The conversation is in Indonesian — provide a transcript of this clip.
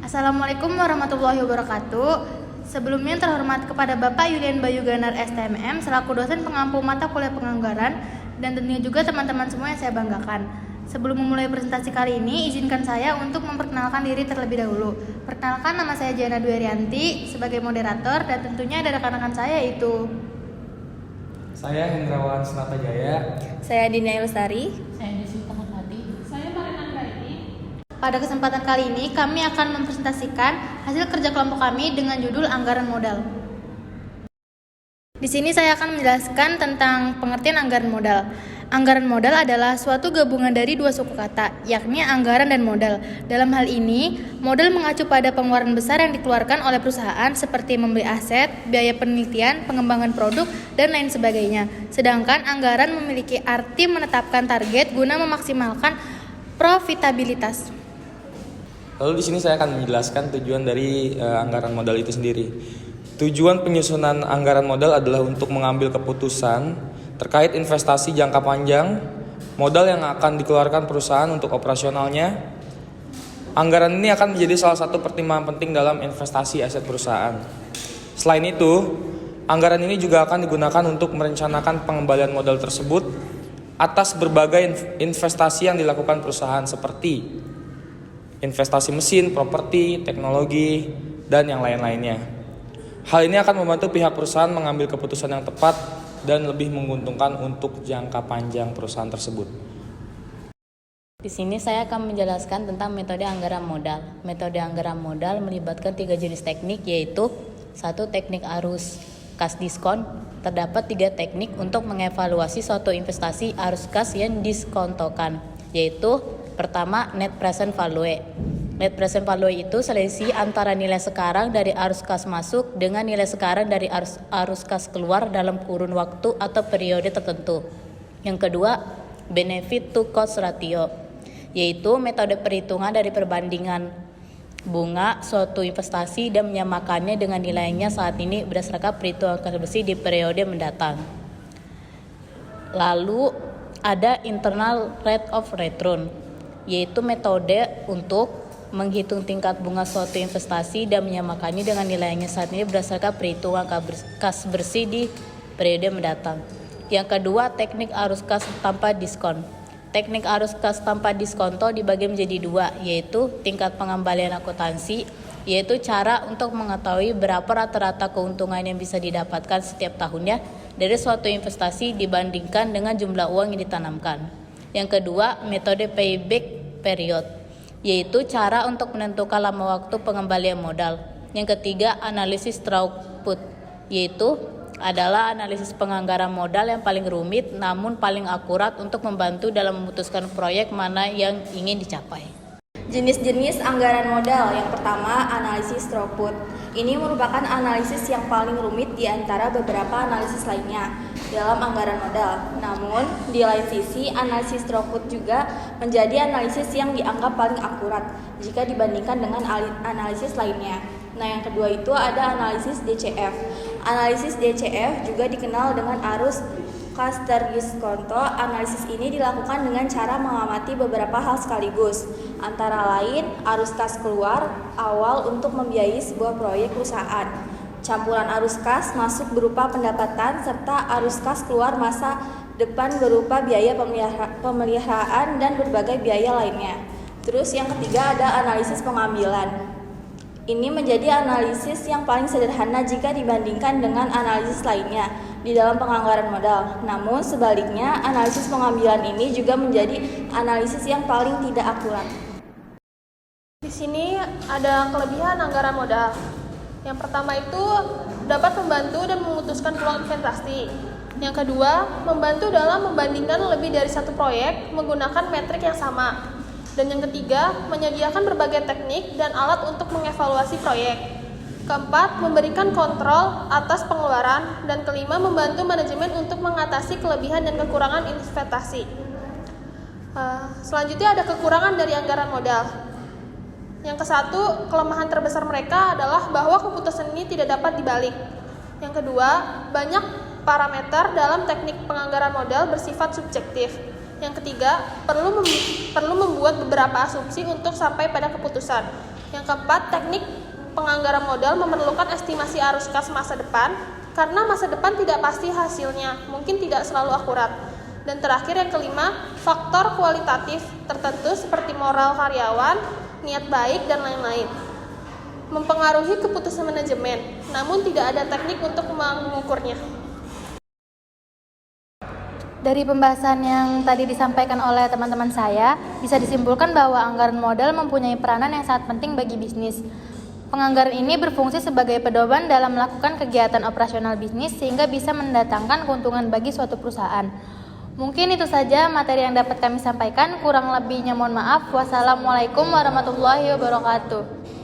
Assalamualaikum warahmatullahi wabarakatuh. Sebelumnya terhormat kepada Bapak Yulian Bayu Ganar STMM selaku dosen pengampu mata kuliah penganggaran dan tentunya juga teman-teman semua yang saya banggakan. Sebelum memulai presentasi kali ini, izinkan saya untuk memperkenalkan diri terlebih dahulu. Perkenalkan, nama saya Jana Dwi Arianti sebagai moderator dan tentunya ada rekan-rekan saya yaitu saya Hendrawan Senata Jaya. Saya Dina Lestari. Saya Desita Hati. Saya Marinan Baini. Pada kesempatan kali ini, kami akan mempresentasikan hasil kerja kelompok kami dengan judul Anggaran Modal. Di sini saya akan menjelaskan tentang pengertian anggaran modal. Anggaran modal adalah suatu gabungan dari dua suku kata, yakni anggaran dan modal. Dalam hal ini, modal mengacu pada pengeluaran besar yang dikeluarkan oleh perusahaan seperti membeli aset, biaya penelitian, pengembangan produk, dan lain sebagainya. Sedangkan anggaran memiliki arti menetapkan target guna memaksimalkan profitabilitas. Lalu di sini saya akan menjelaskan tujuan dari anggaran modal itu sendiri. Tujuan penyusunan anggaran modal adalah untuk mengambil keputusan terkait investasi jangka panjang, modal yang akan dikeluarkan perusahaan untuk operasionalnya. Anggaran ini akan menjadi salah satu pertimbangan penting dalam investasi aset perusahaan. Selain itu, anggaran ini juga akan digunakan untuk merencanakan pengembalian modal tersebut atas berbagai investasi yang dilakukan perusahaan seperti investasi mesin, properti, teknologi, dan yang lain-lainnya. Hal ini akan membantu pihak perusahaan mengambil keputusan yang tepat dan lebih menguntungkan untuk jangka panjang perusahaan tersebut. Di sini saya akan menjelaskan tentang metode anggaran modal. Metode anggaran modal melibatkan 3 jenis teknik, yaitu 1. Teknik arus kas diskon. Terdapat 3 teknik untuk mengevaluasi suatu investasi arus kas yang diskontokan, yaitu pertama, net present value. Net present value itu selisih antara nilai sekarang dari arus kas masuk dengan nilai sekarang dari arus kas keluar dalam kurun waktu atau periode tertentu. Yang kedua, benefit to cost ratio, yaitu metode perhitungan dari perbandingan bunga suatu investasi dan menyamakannya dengan nilainya saat ini berdasarkan perhitungan kas bersih di periode mendatang. Lalu ada internal rate of return, yaitu metode untuk menghitung tingkat bunga suatu investasi dan menyamakannya dengan nilainya saat ini berdasarkan perhitungan kas bersih di periode mendatang. Yang kedua, teknik arus kas tanpa diskon. Teknik arus kas tanpa diskonto dibagi menjadi 2, yaitu tingkat pengembalian akuntansi, yaitu cara untuk mengetahui berapa rata-rata keuntungan yang bisa didapatkan setiap tahunnya dari suatu investasi dibandingkan dengan jumlah uang yang ditanamkan. Yang kedua, metode payback period, yaitu cara untuk menentukan lama waktu pengembalian modal. Yang ketiga, analisis throughput, yaitu adalah analisis penganggaran modal yang paling rumit namun paling akurat untuk membantu dalam memutuskan proyek mana yang ingin dicapai. Jenis-jenis anggaran modal. Yang pertama, analisis throughput. Ini merupakan analisis yang paling rumit di antara beberapa analisis lainnya dalam anggaran modal. Namun, di lain sisi, analisis throughput juga menjadi analisis yang dianggap paling akurat jika dibandingkan dengan analisis lainnya. Nah, yang kedua itu ada analisis DCF. Analisis DCF juga dikenal dengan arus kas terdiskonto. Analisis ini dilakukan dengan cara mengamati beberapa hal sekaligus, antara lain arus kas keluar awal untuk membiayai sebuah proyek perusahaan, campuran arus kas masuk berupa pendapatan, serta arus kas keluar masa depan berupa biaya pemeliharaan dan berbagai biaya lainnya. Terus yang ketiga ada analisis pengambilan. Ini menjadi analisis yang paling sederhana jika dibandingkan dengan analisis lainnya di dalam penganggaran modal. Namun sebaliknya, analisis pengambilan ini juga menjadi analisis yang paling tidak akurat. Di sini ada kelebihan anggaran modal. Yang pertama itu dapat membantu dan memutuskan peluang investasi. Yang kedua, membantu dalam membandingkan lebih dari satu proyek menggunakan metrik yang sama. Dan yang ketiga, menyediakan berbagai teknik dan alat untuk mengevaluasi proyek. Keempat, memberikan kontrol atas pengeluaran. Dan kelima, membantu manajemen untuk mengatasi kelebihan dan kekurangan investasi. Selanjutnya ada kekurangan dari anggaran modal. Yang ke-1, kelemahan terbesar mereka adalah bahwa keputusan ini tidak dapat dibalik. Yang kedua, banyak parameter dalam teknik penganggaran modal bersifat subjektif. Yang ketiga, perlu membuat beberapa asumsi untuk sampai pada keputusan. Yang keempat, teknik penganggaran modal memerlukan estimasi arus kas masa depan, karena masa depan tidak pasti hasilnya, mungkin tidak selalu akurat. Dan terakhir yang kelima, faktor kualitatif tertentu seperti moral karyawan, niat baik, dan lain-lain mempengaruhi keputusan manajemen, namun tidak ada teknik untuk mengukurnya. Dari pembahasan yang tadi disampaikan oleh teman-teman saya, bisa disimpulkan bahwa anggaran modal mempunyai peranan yang sangat penting bagi bisnis. Penganggaran ini berfungsi sebagai pedoman dalam melakukan kegiatan operasional bisnis sehingga bisa mendatangkan keuntungan bagi suatu perusahaan. Mungkin itu saja materi yang dapat kami sampaikan, kurang lebihnya mohon maaf. Wassalamualaikum warahmatullahi wabarakatuh.